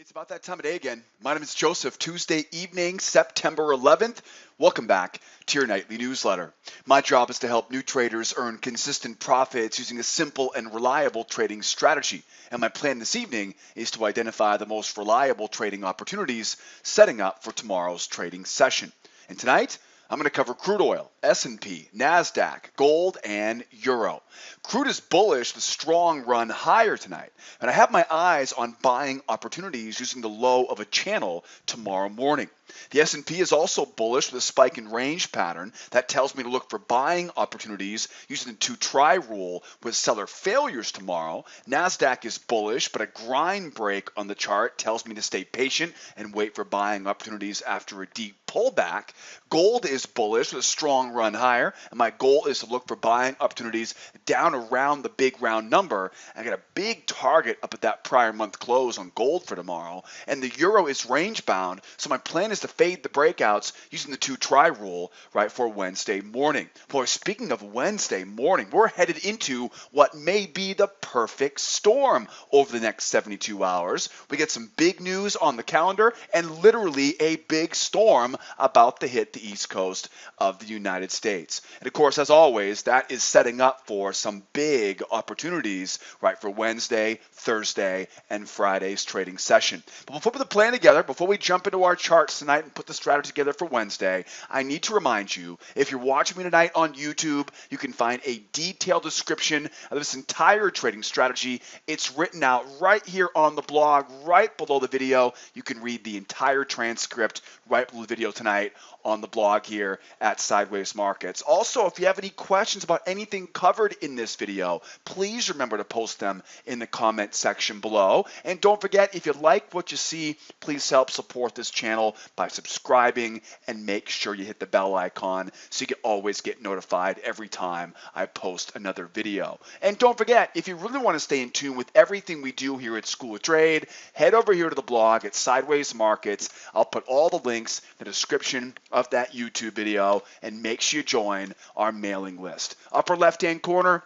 It's about that time of day again. My name is Joseph. Tuesday evening, September 11th. Welcome back to your nightly newsletter. My job is to help new traders earn consistent profits using a simple and reliable trading strategy. And my plan this evening is to identify the most reliable trading opportunities, setting up for tomorrow's trading session. And tonight, I'm going to cover crude oil, S&P, Nasdaq, gold, and euro. Crude is bullish with a strong run higher tonight, and I have my eyes on buying opportunities using the low of a channel tomorrow morning. The S&P is also bullish with a spike in range pattern that tells me to look for buying opportunities using the 2-try rule with seller failures tomorrow. Nasdaq is bullish, but a grind break on the chart tells me to stay patient and wait for buying opportunities after a deep pullback. Gold is bullish with a strong run higher, and my goal is to look for buying opportunities down around the big round number. I got a big target up at that prior month close on gold for tomorrow, and the euro is range bound, so my plan is to fade the breakouts using the 2-try rule right for Wednesday morning. Boy, speaking of Wednesday morning, we're headed into what may be the perfect storm over the next 72 hours. We get some big news on the calendar and literally a big storm about to hit the east coast of the United States. And of course, as always, that is setting up for some big opportunities right for Wednesday, Thursday, and Friday's trading session. But before we put the plan together, before we jump into our charts tonight and put the strategy together for Wednesday, I need to remind you, if you're watching me tonight on YouTube, you can find a detailed description of this entire trading strategy. It's written out right here on the blog, right below the video. You can read the entire transcript right below the video tonight on the blog here at Sideways Markets. Also, if you have any questions about anything covered in this video, please remember to post them in the comment section below. And don't forget, if you like what you see, please help support this channel by subscribing and make sure you hit the bell icon so you can always get notified every time I post another video. And don't forget, if you really want to stay in tune with everything we do here at School of Trade, head over here to the blog at Sideways Markets. I'll put all the links in the description of that YouTube video, and make sure you join our mailing list. Upper left-hand corner,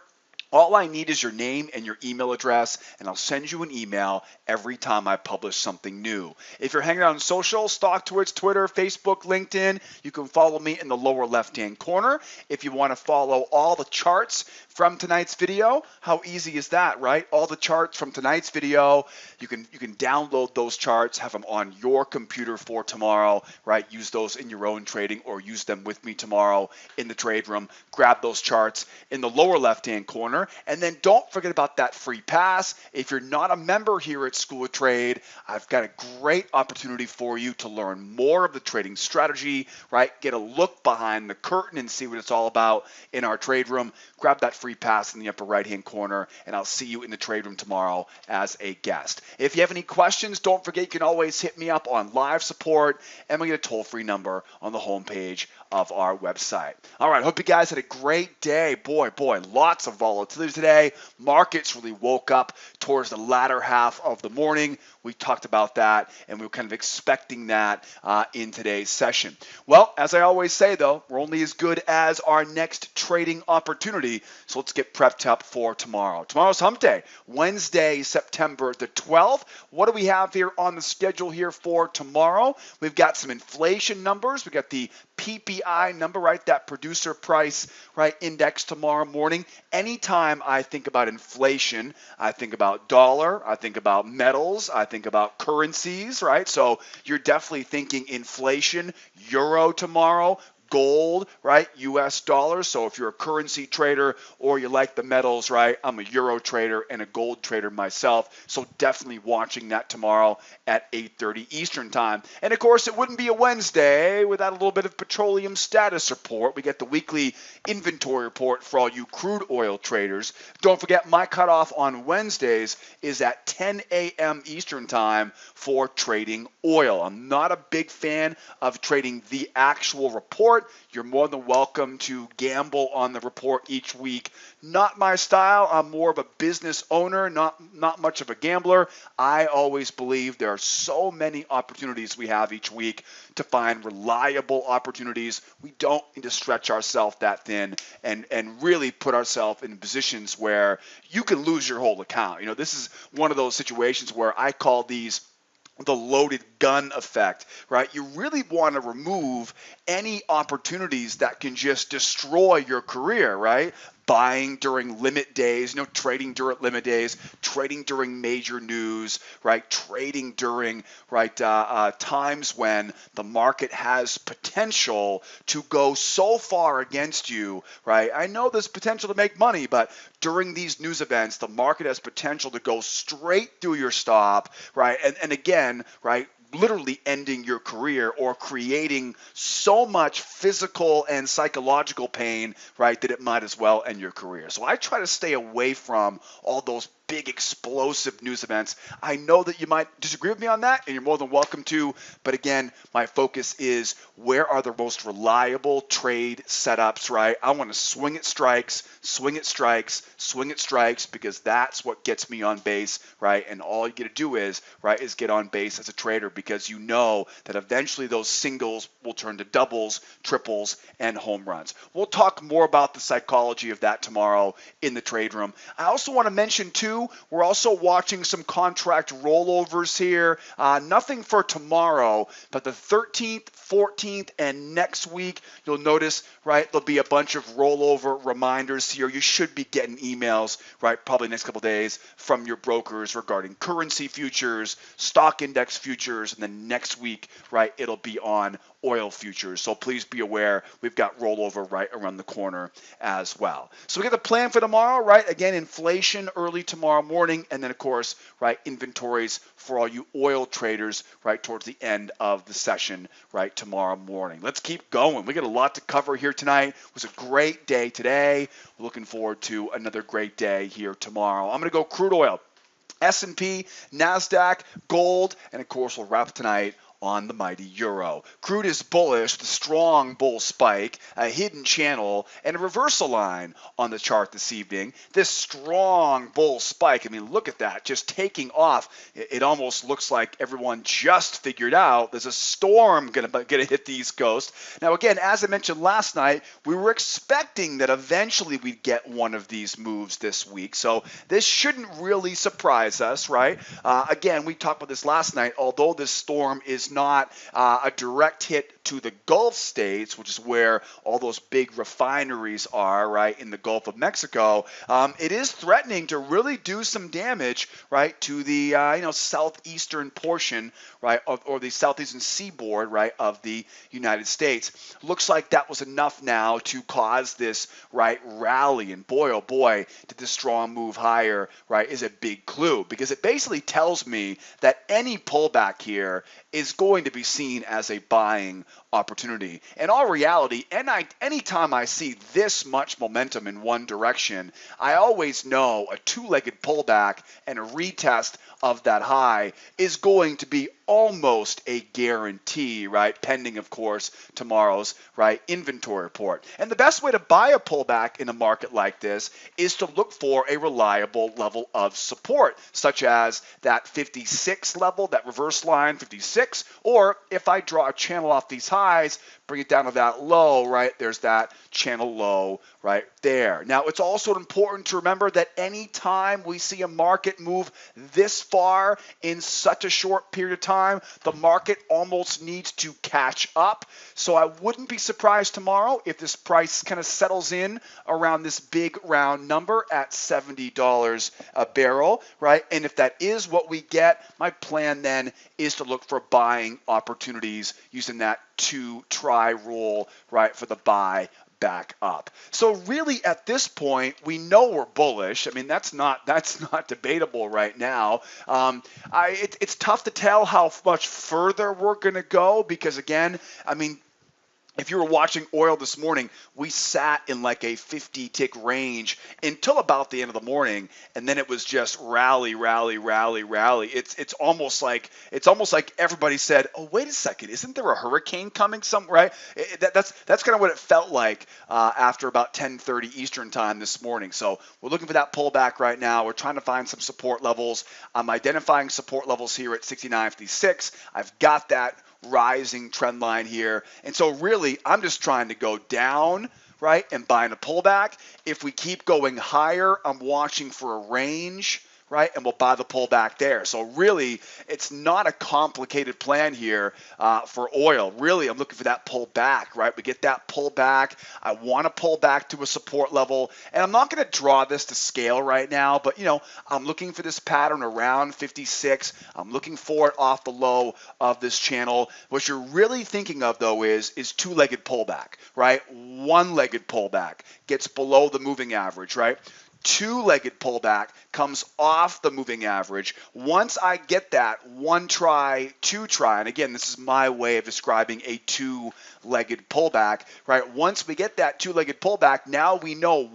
all I need is your name and your email address, and I'll send you an email every time I publish something new. If you're hanging out on social, stalk towards Twitter, Facebook, LinkedIn, you can follow me in the lower left-hand corner. If you want to follow all the charts from tonight's video, how easy is that, right? All the charts from tonight's video, you can download those charts, have them on your computer for tomorrow, right? Use those in your own trading or use them with me tomorrow in the trade room. Grab those charts in the lower left-hand corner. And then don't forget about that free pass. If you're not a member here at School of Trade, I've got a great opportunity for you to learn more of the trading strategy, right? Get a look behind the curtain and see what it's all about in our trade room. Grab that free pass in the upper right-hand corner, and I'll see you in the trade room tomorrow as a guest. If you have any questions, don't forget you can always hit me up on live support, and we get a toll-free number on the homepage of our website. All right, hope you guys had a great day. Boy, lots of volatility today. Markets really woke up towards the latter half of the morning. We talked about that, and we were kind of expecting that in today's session. Well, as I always say, though, we're only as good as our next trading opportunity, so let's get prepped up for tomorrow. Tomorrow's hump day, Wednesday, September the 12th. What do we have here on the schedule here for tomorrow? We've got some inflation numbers. We got the PPI number, right? That producer price, right, index tomorrow morning. Anytime I think about inflation, I think about dollar, I think about metals, I think about currencies, right? So you're definitely thinking inflation, euro tomorrow, gold, right? US dollars. So if you're a currency trader or you like the metals, right? I'm a euro trader and a gold trader myself. So definitely watching that tomorrow at 8:30 Eastern time. And of course, it wouldn't be a Wednesday without a little bit of petroleum status report. We get the weekly inventory report for all you crude oil traders. Don't forget, my cutoff on Wednesdays is at 10 a.m. Eastern time for trading oil. I'm not a big fan of trading the actual report. You're more than welcome to gamble on the report each week. Not my style. I'm more of a business owner, not much of a gambler. I always believe there are so many opportunities we have each week to find reliable opportunities. We don't need to stretch ourselves that thin and really put ourselves in positions where you can lose your whole account. You know, this is one of those situations where I call these the loaded gun effect, right? You really want to remove any opportunities that can just destroy your career, right? Buying during limit days, trading during limit days, trading during major news, right? Trading during, right, times when the market has potential to go so far against you, right? I know there's potential to make money, but during these news events, the market has potential to go straight through your stop, right? And again, right, literally ending your career or creating so much physical and psychological pain, right, that it might as well end your career. So I try to stay away from all those big explosive news events. I know that you might disagree with me on that, and you're more than welcome to, but again, my focus is where are the most reliable trade setups, right? I want to swing at strikes, swing at strikes, swing at strikes, because that's what gets me on base, right? And all you get to do is, right, is get on base as a trader, because you know that eventually those singles will turn to doubles, triples, and home runs. We'll talk more about the psychology of that tomorrow in the trade room. I also want to mention too, we're also watching some contract rollovers here. Nothing for tomorrow, but the 13th, 14th, and next week, you'll notice, right, there'll be a bunch of rollover reminders here. You should be getting emails, right, probably next couple days from your brokers regarding currency futures, stock index futures, and then next week, right, it'll be on oil futures. So please be aware, we've got rollover right around the corner as well. So we got the plan for tomorrow, right? Again, inflation early tomorrow morning, and then of course, right, inventories for all you oil traders, right, towards the end of the session, right, tomorrow morning. Let's keep going. We got a lot to cover here tonight. It was a great day today. Looking forward to another great day here tomorrow. I'm going to go crude oil, S&P, Nasdaq, gold, and of course we'll wrap tonight on the mighty euro. Crude is bullish, the strong bull spike, a hidden channel, and a reversal line on the chart this evening. This strong bull spike, I mean, look at that, just taking off. It almost looks like everyone just figured out there's a storm going to hit the East Coast. Now, again, as I mentioned last night, we were expecting that eventually we'd get one of these moves this week. So this shouldn't really surprise us, right? Again, we talked about this last night. Although this storm is not a direct hit to the Gulf states, which is where all those big refineries are, right, in the Gulf of Mexico, it is threatening to really do some damage, right, to the southeastern portion, right, or the southeastern seaboard, right, of the United States. Looks like that was enough now to cause this, right, rally, and boy, oh boy, did this strong move higher, right, is a big clue, because it basically tells me that any pullback here is going to be seen as a buying opportunity. In all reality, anytime I see this much momentum in one direction, I always know a two-legged pullback and a retest of that high is going to be almost a guarantee, right? Pending, of course, tomorrow's, right, inventory report. And the best way to buy a pullback in a market like this is to look for a reliable level of support, such as that 56 level, that reverse line 56, or if I draw a channel off these highs, bring it down to that low, right, there's that channel low right there. Now, it's also important to remember that any time we see a market move this far in such a short period of time, the market almost needs to catch up. So I wouldn't be surprised tomorrow if this price kind of settles in around this big round number at $70 a barrel, right? And if that is what we get, my plan then is to look for buying opportunities using that two-try rule, right, for the buy back up. So really at this point, we know we're bullish. I mean, that's not debatable right now. It's tough to tell how much further we're going to go because, again, I mean, if you were watching oil this morning, we sat in like a 50-tick range until about the end of the morning, and then it was just rally, rally, rally, rally. It's almost like everybody said, "Oh, wait a second, isn't there a hurricane coming?" Right? That's kind of what it felt like after about 10:30 Eastern time this morning. So we're looking for that pullback right now. We're trying to find some support levels. I'm identifying support levels here at 69.56. I've got that rising trend line here. And so really, I'm just trying to go down, right, and buying a pullback. If we keep going higher, I'm watching for a range, right? And we'll buy the pullback there. So really, it's not a complicated plan here for oil. Really, I'm looking for that pullback, right? We get that pullback. I want to pull back to a support level, and I'm not going to draw this to scale right now, but I'm looking for this pattern around 56. I'm looking for it off the low of this channel. What you're really thinking of though is two-legged pullback, right? One-legged pullback gets below the moving average, right? Two-legged pullback comes off the moving average. Once I get that one try, two try, and again, this is my way of describing a two-legged pullback, right? Once we get that two-legged pullback, now we know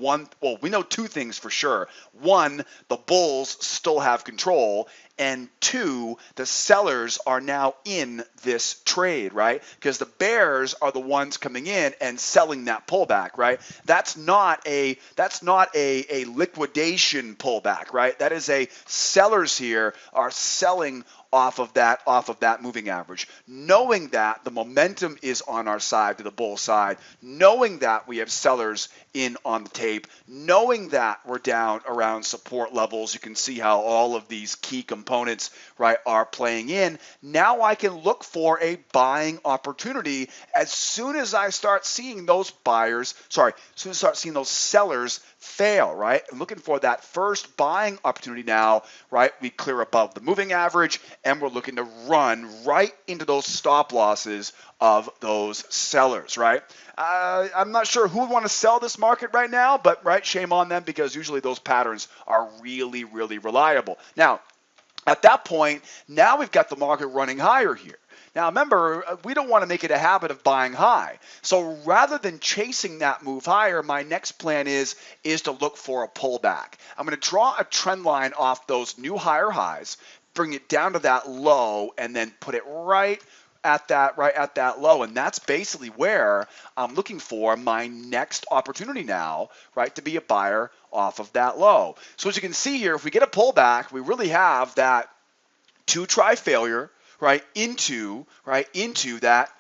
we know two things for sure. One, the bulls still have control, and two, the sellers are now in this trade, right? Because the bears are the ones coming in and selling that pullback, right? That's not a liquidation pullback, right? That is a sellers here are selling off of that moving average, knowing that the momentum is on our side, to the bull side, knowing that we have sellers in on the tape, knowing that we're down around support levels. You can see how all of these key components, right, are playing in. Now I can look for a buying opportunity as soon as I start seeing those sellers fail, right? I'm looking for that first buying opportunity now, right? We clear above the moving average, and we're looking to run right into those stop losses of those sellers, right? I'm not sure who would want to sell this market right now, but right, shame on them, because usually those patterns are really, really reliable. Now, at that point, now we've got the market running higher here. Now remember, we don't want to make it a habit of buying high. So rather than chasing that move higher, my next plan is to look for a pullback. I'm going to draw a trend line off those new higher highs, bring it down to that low, and then put it right at that low. And that's basically where I'm looking for my next opportunity now, right, to be a buyer off of that low. So as you can see here, if we get a pullback, we really have that two-try failure, right, into that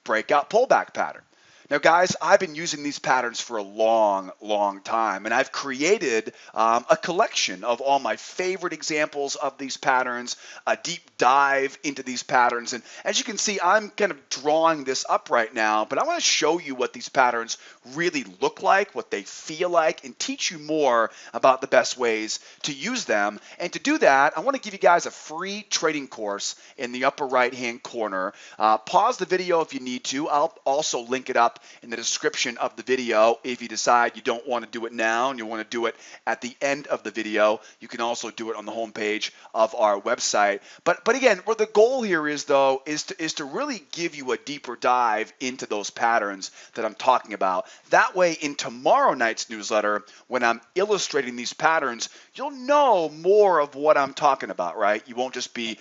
breakout pullback pattern. Now, guys, I've been using these patterns for a long, long time, and I've created a collection of all my favorite examples of these patterns, a deep dive into these patterns. And as you can see, I'm kind of drawing this up right now, but I want to show you what these patterns really look like, what they feel like, and teach you more about the best ways to use them. And to do that, I want to give you guys a free trading course in the upper right-hand corner. Pause the video if you need to. I'll also link it up in the description of the video. If you decide you don't want to do it now and you want to do it at the end of the video, you can also do it on the homepage of our website. But again, what the goal here is, though, is to really give you a deeper dive into those patterns that I'm talking about. That way, in tomorrow night's newsletter, when I'm illustrating these patterns, you'll know more of what I'm talking about, right? You won't just be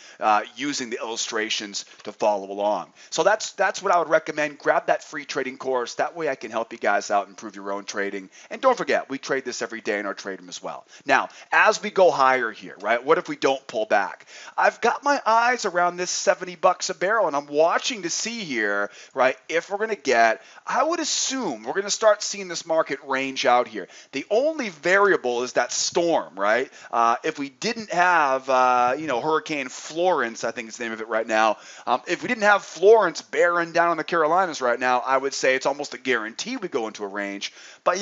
using the illustrations to follow along. So that's what I would recommend. Grab that free trading course. That way I can help you guys out, improve your own trading. And don't forget, we trade this every day in our trade room as well. Now, as we go higher here, right, what if we don't pull back? I've got my eyes around this $70 a barrel, and I'm watching to see here, right, if we're going to get, I would assume we're going to start seeing this market range out here. The only variable is that storm, right? If we didn't have, Hurricane Florence, I think is the name of it right now. If we didn't have Florence bearing down on the Carolinas right now, I would say it's almost a guarantee we go into a range. But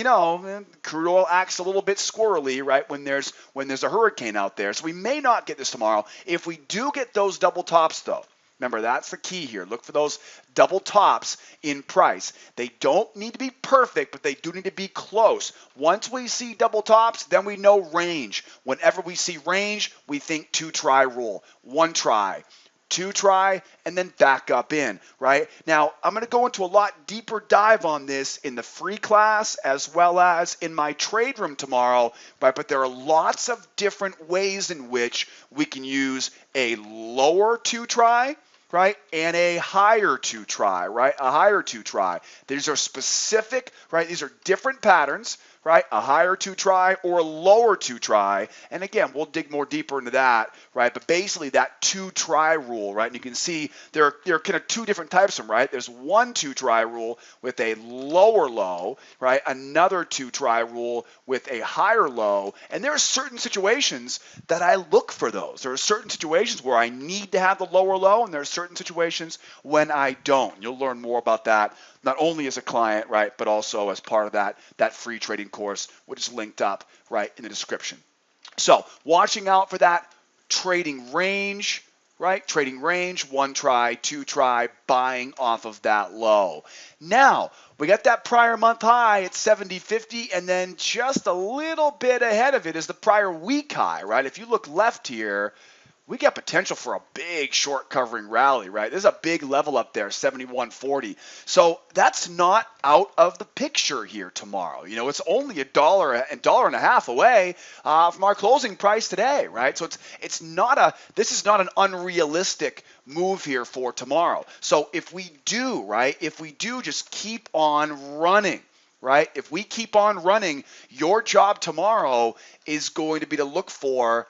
crude oil acts a little bit squirrely, right, when there's a hurricane out there. So we may not get this tomorrow. If we do get those double tops, though, remember, that's the key here. Look for those double tops in price. They don't need to be perfect, but they do need to be close. Once we see double tops, then we know range. Whenever we see range, we think two-try rule. One try, two try, and then back up in, right? Now, I'm going to go into a lot deeper dive on this in the free class as well as in my trade room tomorrow, right? But there are lots of different ways in which we can use a lower two try, right, and a higher two try, right? A higher two try. These are specific, right? These are different patterns, right? A higher two try or a lower two try. And again, we'll dig more deeper into that, right? But basically that two try rule, right? And you can see there are kind of two different types of them, right? There's one two try rule with a lower low, right? Another two try rule with a higher low. And there are certain situations that I look for those. There are certain situations where I need to have the lower low, and there are certain situations when I don't. You'll learn more about that not only as a client, right, but also as part of that free trading course, which is linked up right in the description. So watching out for that trading range, right? Trading range, one try, two try, buying off of that low. Now, we got that prior month high at 70.50, and then just a little bit ahead of it is the prior week high, right? If you look left here, we got potential for a big short covering rally, right? There's a big level up there, 71.40. So that's not out of the picture here tomorrow. You know, it's only a dollar and a half away from our closing price today, right? So this is not an unrealistic move here for tomorrow. So if we do, right, just keep on running, right? If we keep on running, your job tomorrow is going to be to look for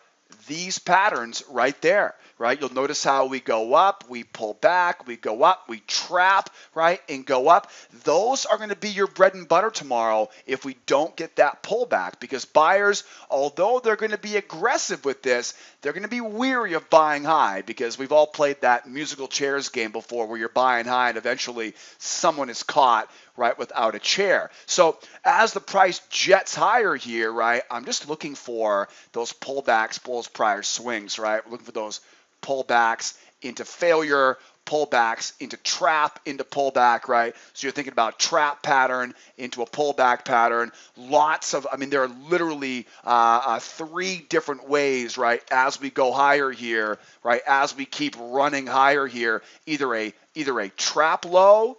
these patterns right there, right? You'll notice how we go up, we pull back, we go up, we trap, right, and go up. Those are going to be your bread and butter tomorrow if we don't get that pullback, because buyers, although they're going to be aggressive with this, they're going to be weary of buying high, because we've all played that musical chairs game before where you're buying high and eventually someone is caught, right, without a chair. So as the price jets higher here, right, I'm just looking for those pullbacks, bulls prior swings, right? We're looking for those pullbacks into failure, pullbacks into trap, into pullback, right? So you're thinking about trap pattern into a pullback pattern. There are literally three different ways, right, as we go higher here, right, as we keep running higher here, either a trap low,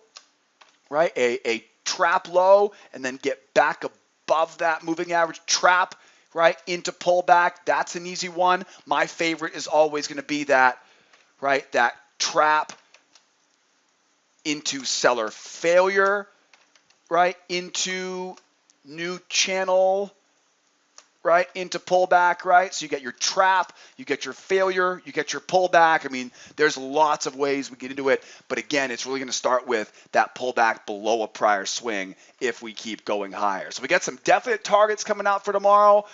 right, a trap low, and then get back above that moving average trap, right, into pullback. That's an easy one. My favorite is always going to be that, right, that trap into seller failure, right, into new channel, right, into pullback, right? So you get your trap, you get your failure, you get your pullback. I mean, there's lots of ways we get into it, but again, it's really going to start with that pullback below a prior swing if we keep going higher. So we got some definite targets coming out for tomorrow.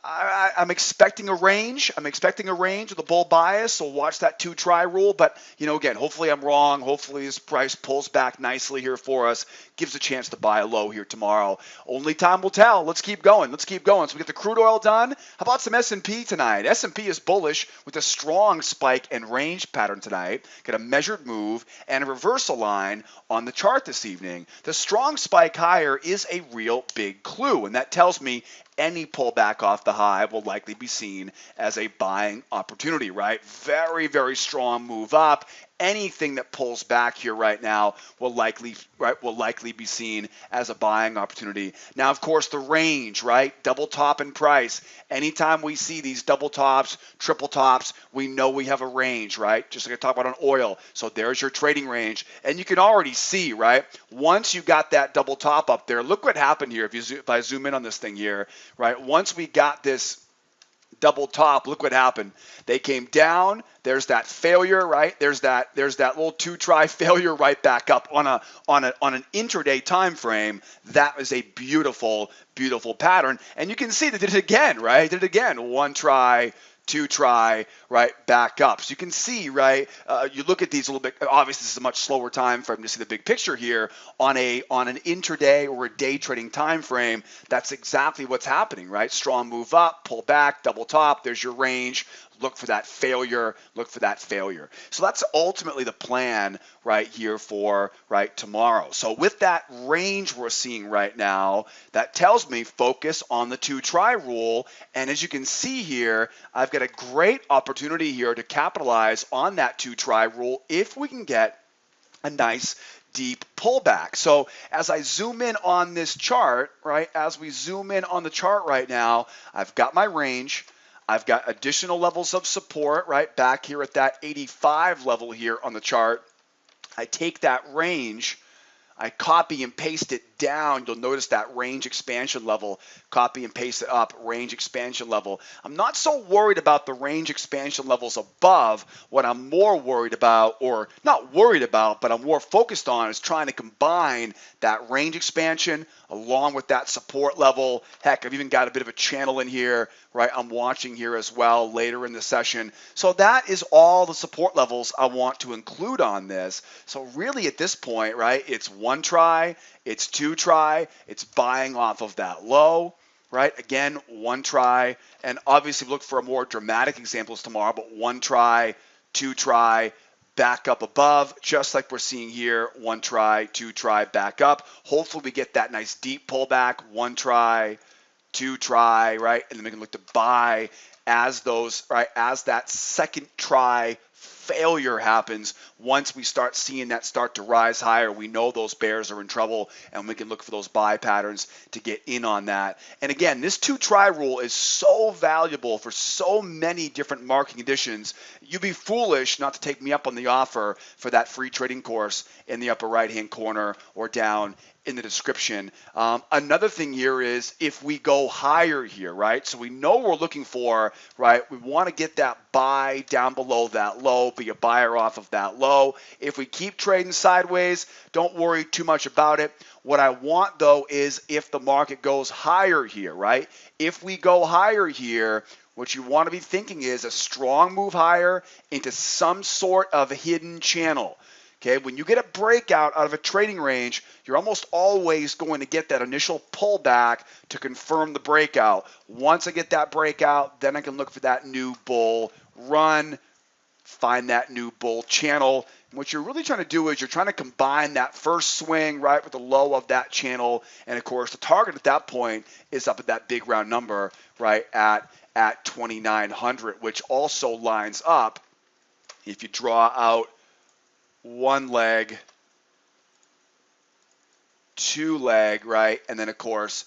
I'm expecting a range. I'm expecting a range with a bull bias, so watch that two try rule. But, again, hopefully I'm wrong. Hopefully this price pulls back nicely here for us, gives a chance to buy a low here tomorrow. Only time will tell. Let's keep going. So we get the crude oil done. How about some S&P tonight? S&P is bullish with a strong spike and range pattern tonight. Got a measured move and a reversal line on the chart this evening. The strong spike higher is a real big clue, and that tells me any pullback off the high will likely be seen as a buying opportunity, right? Very, very strong move up. Anything that pulls back here right now will likely be seen as a buying opportunity. Now, of course, the range, right? Double top in price. Anytime we see these double tops, triple tops, we know we have a range, right? Just like I talked about on oil. So there's your trading range. And you can already see, right? Once you got that double top up there, look what happened here. If I zoom in on this thing here, right? Once we got this double top, look what happened. They came down. There's that failure, right? There's that little two try failure right back up on an intraday time frame. That was a beautiful, beautiful pattern. And you can see that did it again, right? Did it again. One try, two try, right, back up. So you can see, right, you look at these a little bit, obviously this is a much slower time frame to see the big picture here. On an intraday or a day trading time frame, that's exactly what's happening, right? Strong move up, pull back, double top, there's your range. Look for that failure. So that's ultimately the plan right here for tomorrow. So with that range we're seeing right now, that tells me focus on the two try rule. And as you can see here, I've got a great opportunity here to capitalize on that two try rule if we can get a nice deep pullback. So as I zoom in on this chart, right, as we zoom in on the chart right now, I've got my range. I've got additional levels of support right back here at that 85 level here on the chart. I take that range, I copy and paste it down, you'll notice that range expansion level. Copy and paste it up, range expansion level. I'm not so worried about the range expansion levels above. What I'm more worried about, or not worried about, but I'm more focused on, is trying to combine that range expansion along with that support level. Heck, I've even got a bit of a channel in here, right? I'm watching here as well later in the session. So that is all the support levels I want to include on this. So really at this point, right, it's one try, it's two try, it's buying off of that low, right? Again, one try, and obviously look for more dramatic examples tomorrow, but one try, two try, back up above, just like we're seeing here, one try, two try, back up. Hopefully we get that nice deep pullback, one try, two try, right? And then we can look to buy as those, right, as that second try failure happens. Once we start seeing that start to rise higher, we know those bears are in trouble, and we can look for those buy patterns to get in on that. And again, this two try rule is so valuable for so many different market conditions. You'd be foolish not to take me up on the offer for that free trading course in the upper right hand corner or down in the description. Another thing here is if we go higher here, right? So we know we're looking for, right? We want to get that buy down below that low, be a buyer off of that low. If we keep trading sideways, don't worry too much about it. What I want though is if the market goes higher here, right? If we go higher here, what you want to be thinking is a strong move higher into some sort of hidden channel. Okay, when you get a breakout out of a trading range, you're almost always going to get that initial pullback to confirm the breakout. Once I get that breakout, then I can look for that new bull run, find that new bull channel. And what you're really trying to do is you're trying to combine that first swing, right, with the low of that channel. And of course, the target at that point is up at that big round number, right, at 2,900, which also lines up if you draw out one leg, two leg, right? And then, of course,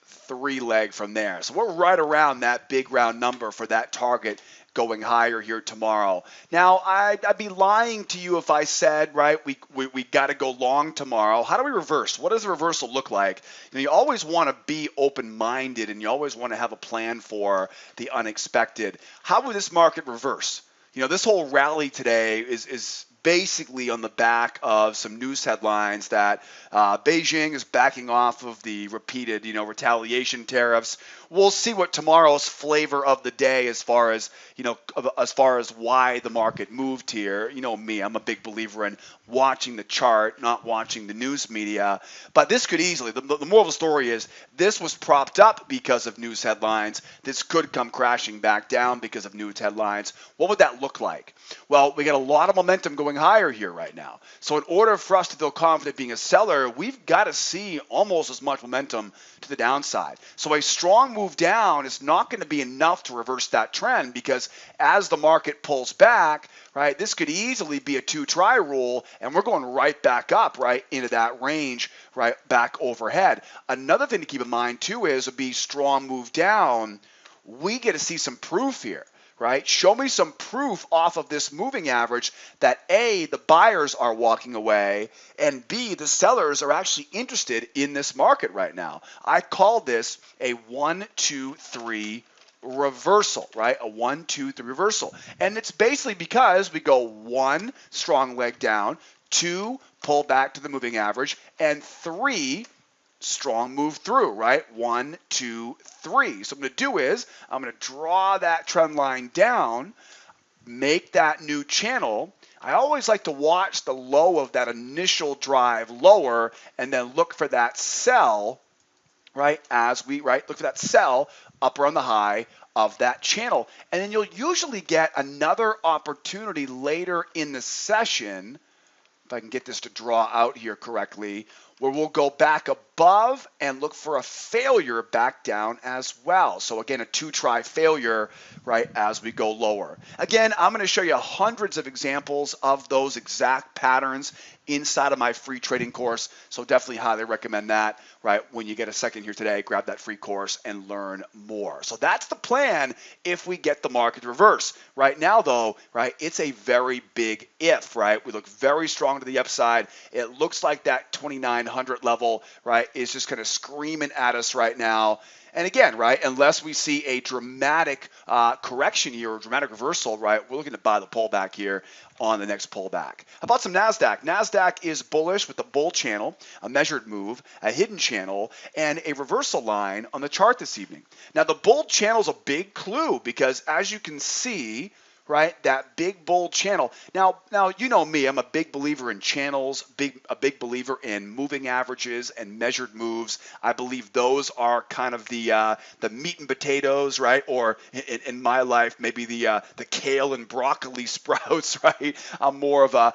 three leg from there. So we're right around that big round number for that target going higher here tomorrow. Now, I'd be lying to you if I said, right, we got to go long tomorrow. How do we reverse? What does the reversal look like? You always want to be open-minded, and you always want to have a plan for the unexpected. How would this market reverse? This whole rally today is basically on the back of some news headlines that Beijing is backing off of the repeated, retaliation tariffs. We'll see what tomorrow's flavor of the day as far as why the market moved here. You know me, I'm a big believer in watching the chart, not watching the news media. But this could easily, the moral of the story is this was propped up because of news headlines. This could come crashing back down because of news headlines. What would that look like? Well, we got a lot of momentum going higher here right now. So in order for us to feel confident being a seller, we've got to see almost as much momentum to the downside. So a strong move down is not going to be enough to reverse that trend, because as the market pulls back, right, this could easily be a two try rule, and we're going right back up, right, into that range, right, back overhead. Another thing to keep in mind too is a be strong move down, we get to see some proof here. Right? Show me some proof off of this moving average that A, the buyers are walking away, and B, the sellers are actually interested in this market right now. I call this a 1, 2, 3 reversal, right? A 1, 2, 3 reversal. And it's basically because we go 1, strong leg down, 2, pull back to the moving average, and 3, strong move through, right? 1, 2, 3. So what I'm going to do is I'm going to draw that trend line down, make that new channel. I always like to watch the low of that initial drive lower and then look for that sell, right? Look for that sell up around the high of that channel. And then you'll usually get another opportunity later in the session, if I can get this to draw out here correctly, where we'll go back above above and look for a failure back down as well. So again, a 2-try failure, right, as we go lower. Again, I'm going to show you hundreds of examples of those exact patterns inside of my free trading course. So definitely highly recommend that, right? When you get a second here today, grab that free course and learn more. So that's the plan if we get the market reverse. Right now though, right, it's a very big if, right? We look very strong to the upside. It looks like that 2,900 level, right, is just kind of screaming at us right now. And again, right, unless we see a dramatic correction here or dramatic reversal, right, we're looking to buy the pullback here on the next pullback. How about some Nasdaq? Nasdaq is bullish with a bull channel, a measured move, a hidden channel, and a reversal line on the chart this evening. Now, the bull channel is a big clue because as you can see, right, that big bull channel. Now you know me, I'm a big believer in channels, a big believer in moving averages and measured moves. I believe those are kind of the meat and potatoes, right? Or in my life, maybe the kale and broccoli sprouts, right? I'm more of a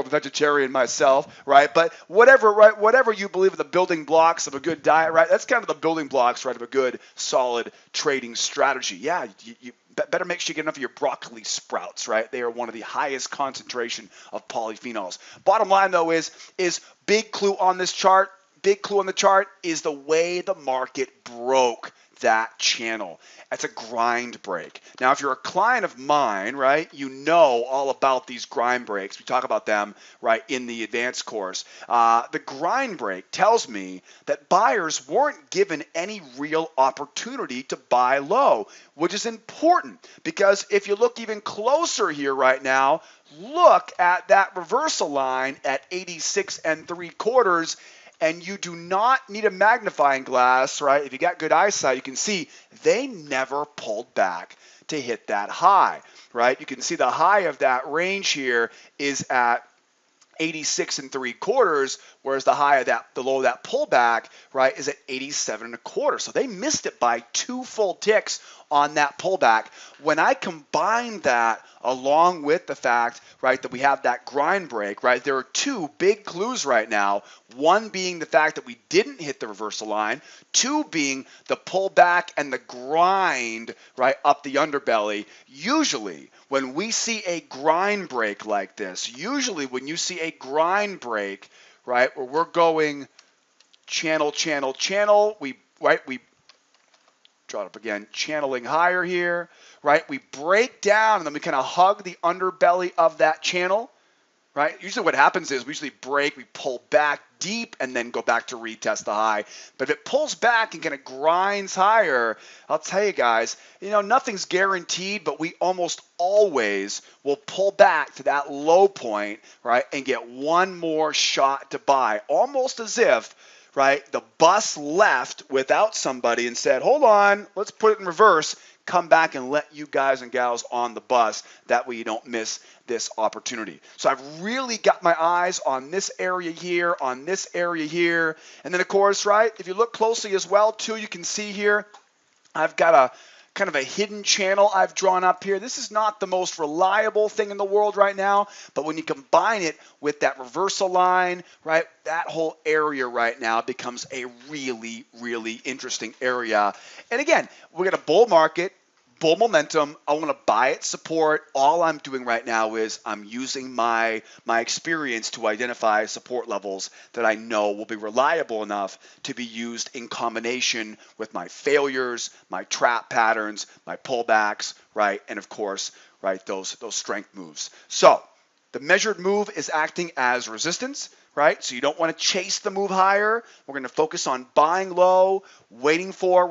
vegetarian myself, right? But whatever you believe are the building blocks of a good diet, right? That's kind of the building blocks, right, of a good solid trading strategy. Yeah, you better make sure you get enough of your broccoli sprouts, right? They are one of the highest concentration of polyphenols. Bottom line, though, is big clue on this chart. Big clue on the chart is the way the market broke that channel. It's a grind break. Now, if you're a client of mine, right, you know all about these grind breaks. We talk about them, right, in the advanced course. The grind break tells me that buyers weren't given any real opportunity to buy low, which is important because if you look even closer here right now, look at that reversal line at 86 3/4. And you do not need a magnifying glass, right? If you got good eyesight, you can see they never pulled back to hit that high, right? You can see the high of that range here is at 86 3/4, whereas the high of the low of that pullback, right, is at 87 1/4. So they missed it by 2 full ticks on that pullback. When I combine that along with the fact, right, that we have that grind break, right, there are 2 big clues right now. One being the fact that we didn't hit the reversal line. 2 being the pullback and the grind, right, up the underbelly. Usually, when we see a grind break like this, usually when you see a grind break, right, where we're going channel, we draw it up again, channeling higher here, right? We break down and then we kind of hug the underbelly of that channel, right? Usually what happens is we usually break, we pull back deep and then go back to retest the high. But if it pulls back and kind of grinds higher, I'll tell you guys, nothing's guaranteed, but we almost always will pull back to that low point, right, and get one more shot to buy, almost as if, right, the bus left without somebody and said, hold on, let's put it in reverse, come back and let you guys and gals on the bus. That way you don't miss this opportunity. So I've really got my eyes on this area here, on this area here. And then, of course, right, if you look closely as well, too, you can see here, I've got a kind of a hidden channel I've drawn up here. This is not the most reliable thing in the world right now, but when you combine it with that reversal line, right, that whole area right now becomes a really, really interesting area. And again, we're going to bull market, bull momentum. I want to buy it, support. All I'm doing right now is I'm using my experience to identify support levels that I know will be reliable enough to be used in combination with my failures, my trap patterns, my pullbacks, right? And of course, right, those strength moves. So the measured move is acting as resistance, right? So you don't want to chase the move higher. We're going to focus on buying low, waiting for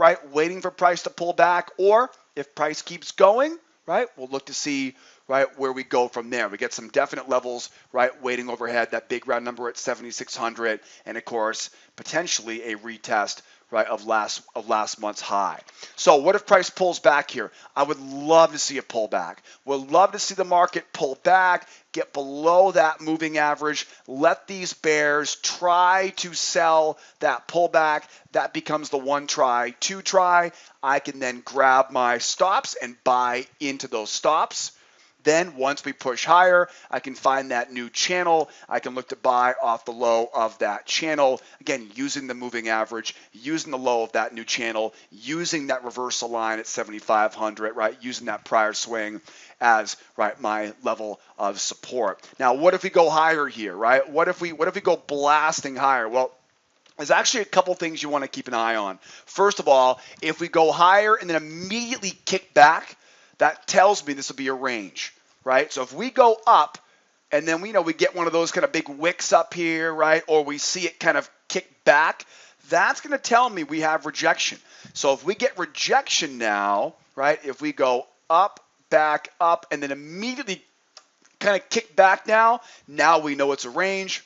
price to pull back, or if price keeps going, right, we'll look to see, right, where we go from there. We get some definite levels, right, waiting overhead, that big round number at 7,600, and of course, potentially a retest, right, of last month's high. So what if price pulls back here? I would love to see a pullback. Would love to see the market pull back, get below that moving average, let these bears try to sell that pullback. That becomes the 1 try, 2 try. I can then grab my stops and buy into those stops. Then once we push higher, I can find that new channel. I can look to buy off the low of that channel. Again, using the moving average, using the low of that new channel, using that reversal line at 7,500, right? Using that prior swing as my level of support. Now, what if we go higher here, right? What if we go blasting higher? Well, there's actually a couple things you want to keep an eye on. First of all, if we go higher and then immediately kick back, that tells me this will be a range, right? So if we go up and then we get one of those kind of big wicks up here, right? Or we see it kind of kick back, that's going to tell me we have rejection. So if we get rejection now, right? If we go up, back, up, and then immediately kind of kick back now we know it's a range.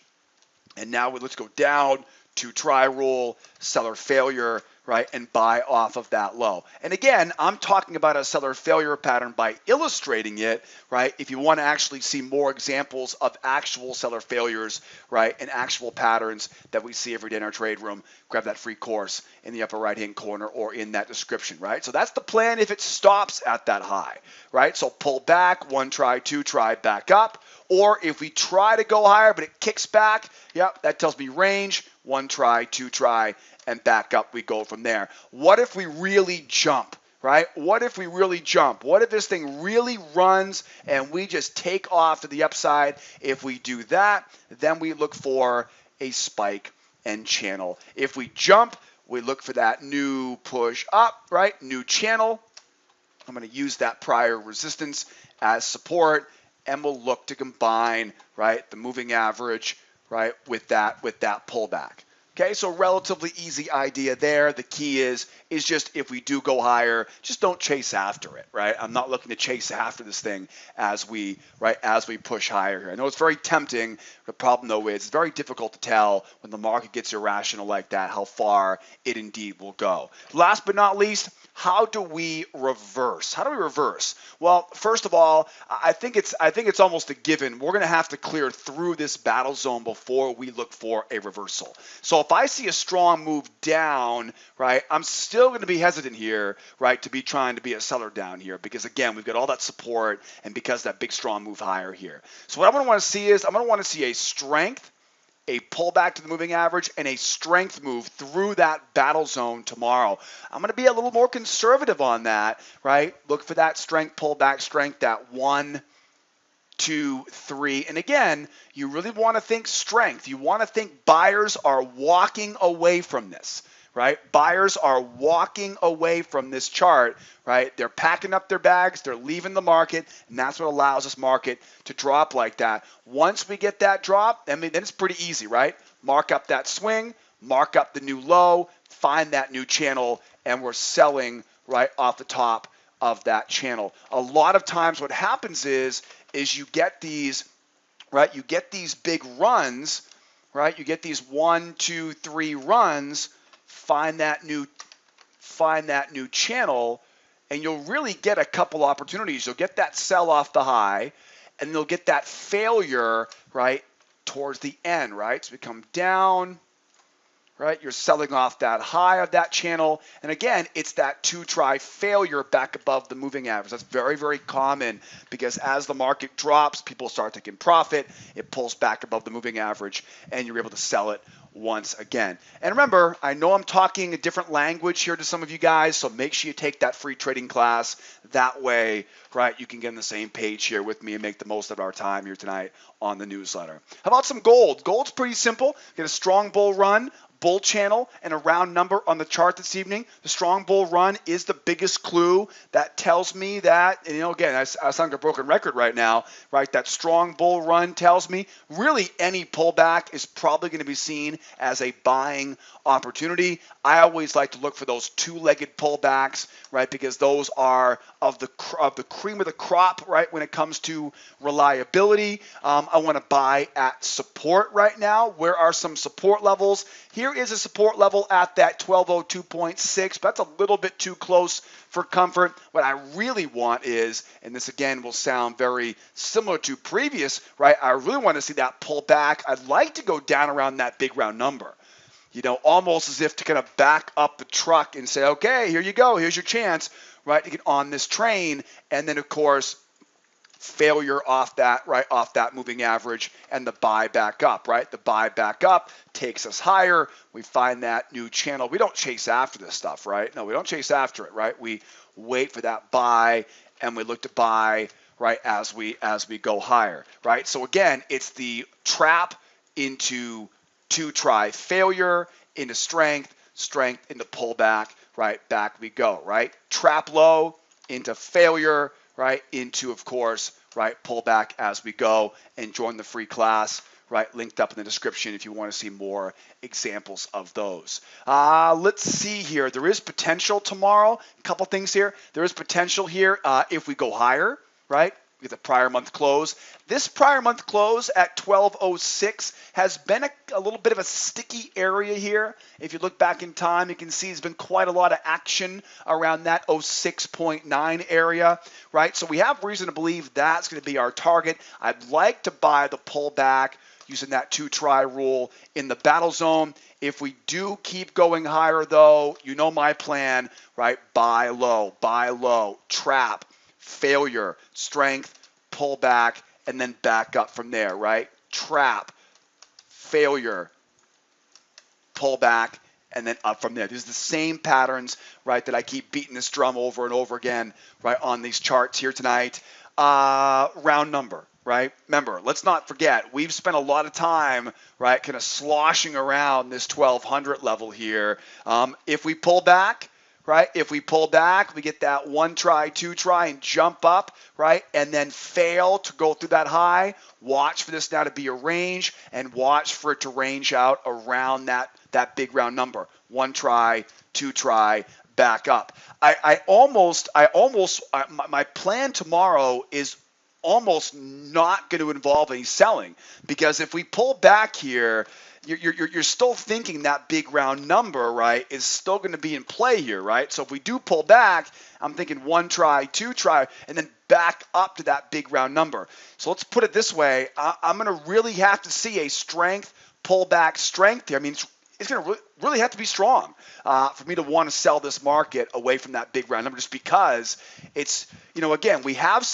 And now let's go down to try rule, seller failure, right, and buy off of that low. And again, I'm talking about a seller failure pattern by illustrating it, right? If you want to actually see more examples of actual seller failures, right, and actual patterns that we see every day in our trade room, grab that free course in the upper right-hand corner or in that description, right? So that's the plan if it stops at that high, right? So pull back, one try, two try, back up. Or if we try to go higher, but it kicks back, yep, that tells me range, one try, two try, and back up we go from there. What if we really jump, right? What if we really jump? What if this thing really runs and we just take off to the upside? If we do that, then we look for a spike and channel. If we jump, we look for that new push up, right? New channel. I'm going to use that prior resistance as support. And we'll look to combine, right, the moving average, right, with that pullback. Okay, so relatively easy idea there. The key is just if we do go higher, just don't chase after it, right? I'm not looking to chase after this thing as we push higher here. I know it's very tempting. The problem though is it's very difficult to tell when the market gets irrational like that how far it indeed will go. Last but not least, how do we reverse? How do we reverse? Well, first of all, I think it's almost a given. We're going to have to clear through this battle zone before we look for a reversal. So if I see a strong move down, right, I'm still going to be hesitant here, right, to be trying to be a seller down here because again, we've got all that support and because that big strong move higher here. So what I'm going to want to see is I'm going to want to see a strength, a pullback to the moving average, and a strength move through that battle zone tomorrow. I'm going to be a little more conservative on that, right? Look for that strength, pullback strength, that 1, 2, 3. And again, you really want to think strength. You want to think buyers are walking away from this, right? Buyers are walking away from this chart, right? They're packing up their bags, they're leaving the market, and that's what allows this market to drop like that. Once we get that drop, then it's pretty easy, right? Mark up that swing, mark up the new low, find that new channel, and we're selling right off the top of that channel. A lot of times what happens is you get these, right? You get these big runs, right? You get these 1, 2, 3 runs, find that new channel, and you'll really get a couple opportunities. You'll get that sell off the high, and you'll get that failure, right, towards the end, right? So we come down, right? You're selling off that high of that channel. And again, it's that 2-try failure back above the moving average. That's very, very common because as the market drops, people start taking profit. It pulls back above the moving average, and you're able to sell it once again. And remember, I know I'm talking a different language here to some of you guys, so make sure you take that free trading class. That way, right, you can get on the same page here with me and make the most of our time here tonight on the newsletter. How about some gold? Gold's pretty simple. Get a strong bull run, bull channel, and a round number on the chart this evening. The strong bull run is the biggest clue. That tells me that, and again, I sound like a broken record right now, right? That strong bull run tells me really any pullback is probably going to be seen as a buying opportunity. I always like to look for those two-legged pullbacks, right? Because those are of the cream of the crop, right? When it comes to reliability, I want to buy at support right now. Where are some support levels? Here is a support level at that 1202.6, but that's a little bit too close for comfort. What I really want is, and this again will sound very similar to previous, right? I really want to see that pull back. I'd like to go down around that big round number, almost as if to kind of back up the truck and say, okay, here you go, here's your chance, right, to get on this train. And then of course, failure off that, right, off that moving average, and the buy back up, right? The buy back up takes us higher. We find that new channel. We don't chase after this stuff, right? No, we don't chase after it, right? We wait for that buy, and we look to buy, right, as we go higher, right? So again, it's the trap into two-try failure, into strength, strength into pullback, right? Back we go, right? Trap low into failure, right? Into, of course, right, pullback as we go, and join the free class, right? Linked up in the description if you want to see more examples of those. Let's see here. There is potential tomorrow. A couple things here. There is potential here if we go higher, right? With the prior month close. This prior month close at 1206 has been a little bit of a sticky area here. If you look back in time, you can see there's been quite a lot of action around that 06.9 area, right? So we have reason to believe that's going to be our target. I'd like to buy the pullback using that two-try rule in the battle zone. If we do keep going higher, though, you know my plan, right? Buy low, trap, failure, strength, pull back, and then back up from there, right? Trap, failure, pull back, and then up from there. These are the same patterns, right, that I keep beating this drum over and over again, right, on these charts here tonight. Round number, right? Remember, let's not forget, we've spent a lot of time, right, kind of sloshing around this 1200 level here. If we pull back, right? If we pull back, we get that one try, two try, and jump up, right? And then fail to go through that high. Watch for this now to be a range, and watch for it to range out around that big round number. One try, two try, back up. My plan tomorrow is almost not going to involve any selling, because if we pull back here, you're still thinking that big round number, right, is still going to be in play here, right? So if we do pull back, I'm thinking one try, two try, and then back up to that big round number. So let's put it this way. I'm going to really have to see a strength, pullback strength here. I mean, it's going to really have to be strong for me to want to sell this market away from that big round number, just because it's, again, we have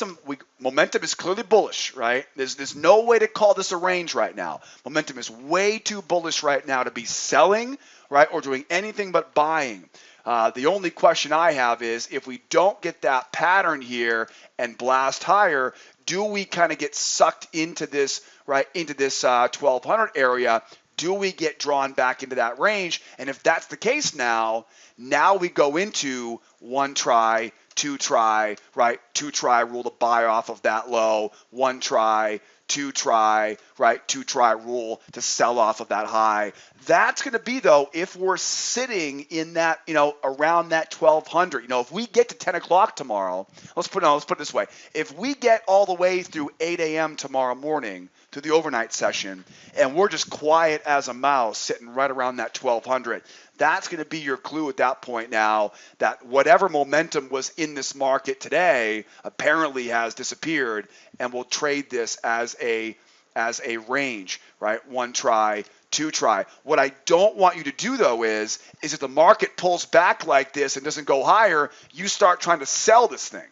momentum is clearly bullish, right? There's no way to call this a range right now. Momentum is way too bullish right now to be selling, right, or doing anything but buying. The only question I have is, if we don't get that pattern here and blast higher, do we kind of get sucked into this, right, into this 1200 area? Do we get drawn back into that range? And if that's the case now we go into one try, two try, right? Two try rule to buy off of that low. One try, two try, right? Two try rule to sell off of that high. That's going to be, though, if we're sitting in that, around that 1200. If we get to 10 o'clock tomorrow, let's put it this way. If we get all the way through 8 a.m. tomorrow morning, to the overnight session, and we're just quiet as a mouse sitting right around that 1200, that's going to be your clue at that point now that whatever momentum was in this market today apparently has disappeared, and we'll trade this as a range, right? One try, two try. What I don't want you to do, though, is if the market pulls back like this and doesn't go higher, you start trying to sell this thing.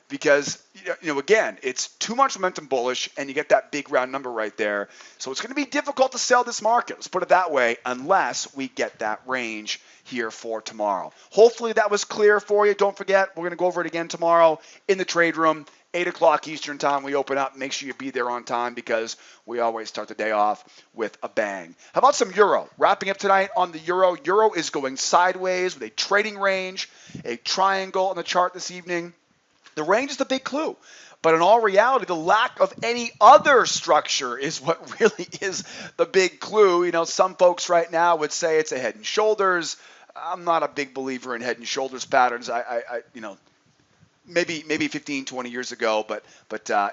Because, again, it's too much momentum bullish, and you get that big round number right there. So it's going to be difficult to sell this market, let's put it that way, unless we get that range here for tomorrow. Hopefully that was clear for you. Don't forget, we're going to go over it again tomorrow in the trade room, 8 o'clock Eastern time. We open up. Make sure you be there on time, because we always start the day off with a bang. How about some euro? Wrapping up tonight on the euro. Euro is going sideways with a trading range, a triangle on the chart this evening. The range is the big clue, but in all reality, the lack of any other structure is what really is the big clue. Some folks right now would say it's a head and shoulders. I'm not a big believer in head and shoulders patterns. Maybe 15, 20 years ago, but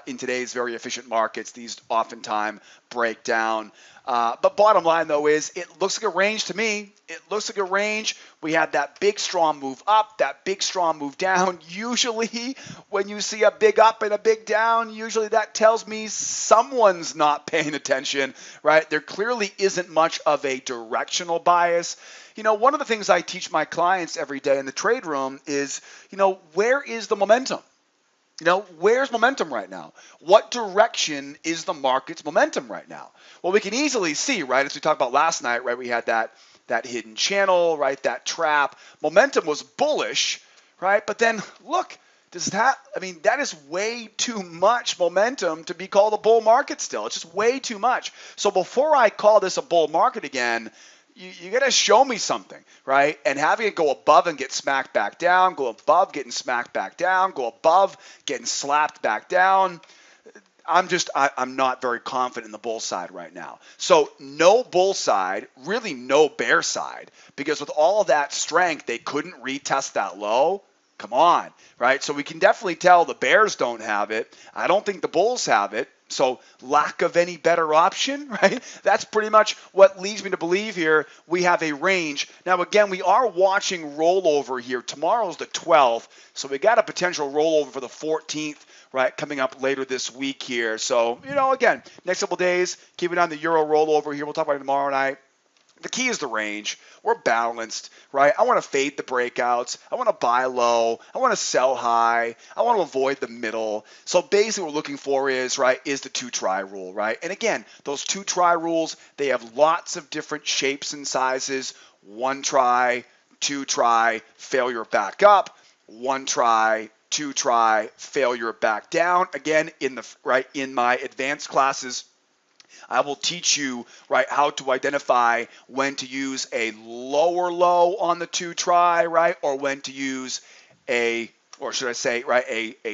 in today's very efficient markets, these oftentimes break down. But bottom line, though, is it looks like a range to me. It looks like a range. We had that big, strong move up, that big, strong move down. Usually, when you see a big up and a big down, usually that tells me someone's not paying attention, right? There clearly isn't much of a directional bias. One of the things I teach my clients every day in the trade room is, where is the momentum? Where's momentum right now? What direction is the market's momentum right now? Well, we can easily see, right, as we talked about last night, right, we had that hidden channel, right, that trap. Momentum was bullish, right? But then look, that is way too much momentum to be called a bull market still. It's just way too much. So before I call this a bull market again, you got to show me something, right? And having it go above and get smacked back down, go above, getting smacked back down, go above, getting slapped back down. I'm not very confident in the bull side right now. So no bull side, really no bear side, because with all of that strength, they couldn't retest that low. Come on, right? So we can definitely tell the bears don't have it. I don't think the bulls have it. So lack of any better option, right? That's pretty much what leads me to believe here we have a range. Now, again, we are watching rollover here. Tomorrow's the 12th, so we got a potential rollover for the 14th, right, coming up later this week here. So, again, next couple days, keep it on the euro rollover here. We'll talk about it tomorrow night. The key is the range. We're balanced, right? I want to fade the breakouts. I want to buy low. I want to sell high. I want to avoid the middle. So basically what we're looking for is the two try rule, right? And again, those two try rules, they have lots of different shapes and sizes. One try, two try, failure back up. One try, two try, failure back down. Again, in my advanced classes, I will teach you how to identify when to use a lower low on the two try, right, or when to use a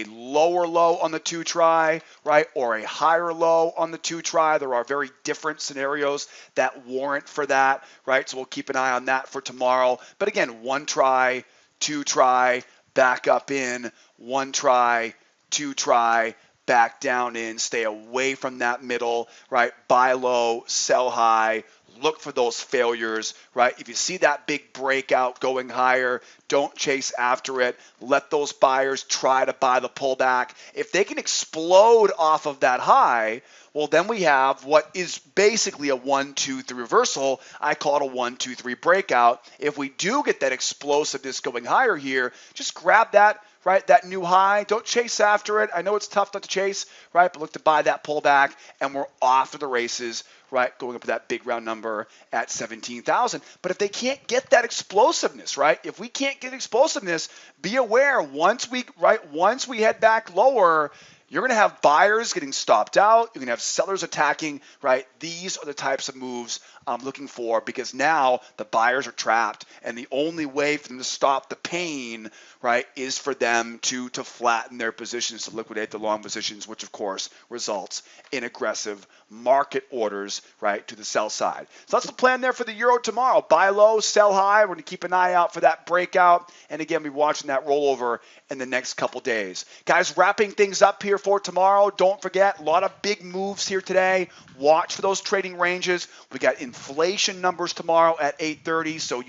lower low on the two try, right, or a higher low on the two try. There are very different scenarios that warrant for that, right? So we'll keep an eye on that for tomorrow. But again, one try, two try, back up in, one try, two try, back down in, stay away from that middle, right? Buy low, sell high, look for those failures, right? If you see that big breakout going higher, don't chase after it. Let those buyers try to buy the pullback. If they can explode off of that high, well, then we have what is basically a 1, 2, 3 reversal. I call it a 1, 2, 3 breakout. If we do get that explosiveness going higher here, just grab that, right, that new high. Don't chase after it. I know it's tough not to chase, right, but look to buy that pullback, and we're off to the races, right, going up to that big round number at 17,000. But if they can't get that explosiveness, right, if we can't get explosiveness, be aware once we head back lower, you're going to have buyers getting stopped out. You're going to have sellers attacking, right? These are the types of moves I'm looking for, because now the buyers are trapped, and the only way for them to stop the pain, right, is for them to flatten their positions, to liquidate the long positions, which of course results in aggressive market orders, right, to the sell side. So that's the plan there for the euro tomorrow. Buy low, sell high. We're going to keep an eye out for that breakout, and again, we'll be watching that rollover in the next couple days. Guys, wrapping things up here for tomorrow. Don't forget, a lot of big moves here today. Watch for those trading ranges. We got inflation numbers tomorrow at 8:30, so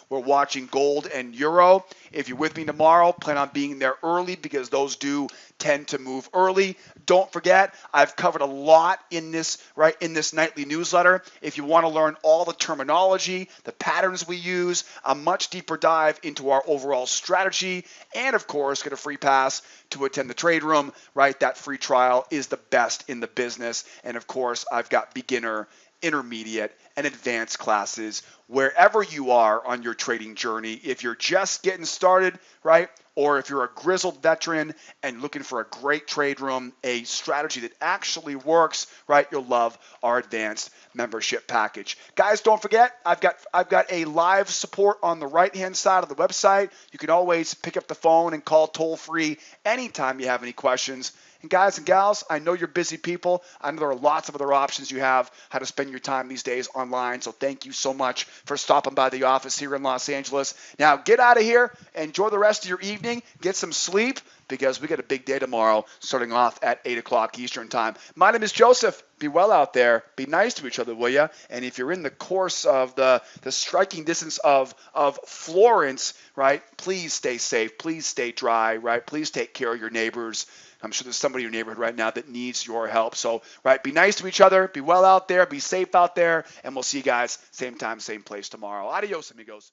we're watching gold and euro. If you're with me tomorrow, plan on being there early, because those do tend to move early. Don't forget, I've covered a lot in this nightly newsletter. If you want to learn all the terminology, the patterns we use, a much deeper dive into our overall strategy, and of course, get a free pass to attend the trade room, right? That free trial is the best in the business. And of course, I've got beginner, intermediate, and advanced classes wherever you are on your trading journey. If you're just getting started, right, or if you're a grizzled veteran and looking for a great trade room, a strategy that actually works, right, you'll love our advanced membership package. Guys, don't forget, I've got a live support on the right-hand side of the website. You can always pick up the phone and call toll-free anytime you have any questions. And guys and gals, I know you're busy people. I know there are lots of other options you have how to spend your time these days online. So thank you so much for stopping by the office here in Los Angeles. Now get out of here. Enjoy the rest of your evening. Get some sleep, because we got a big day tomorrow starting off at 8 o'clock Eastern time. My name is Joseph. Be well out there. Be nice to each other, will you? And if you're in the course of the striking distance of Florence, right, please stay safe. Please stay dry, right? Please take care of your neighbors. I'm sure there's somebody in your neighborhood right now that needs your help. So, right, be nice to each other. Be well out there. Be safe out there. And we'll see you guys same time, same place tomorrow. Adios, amigos.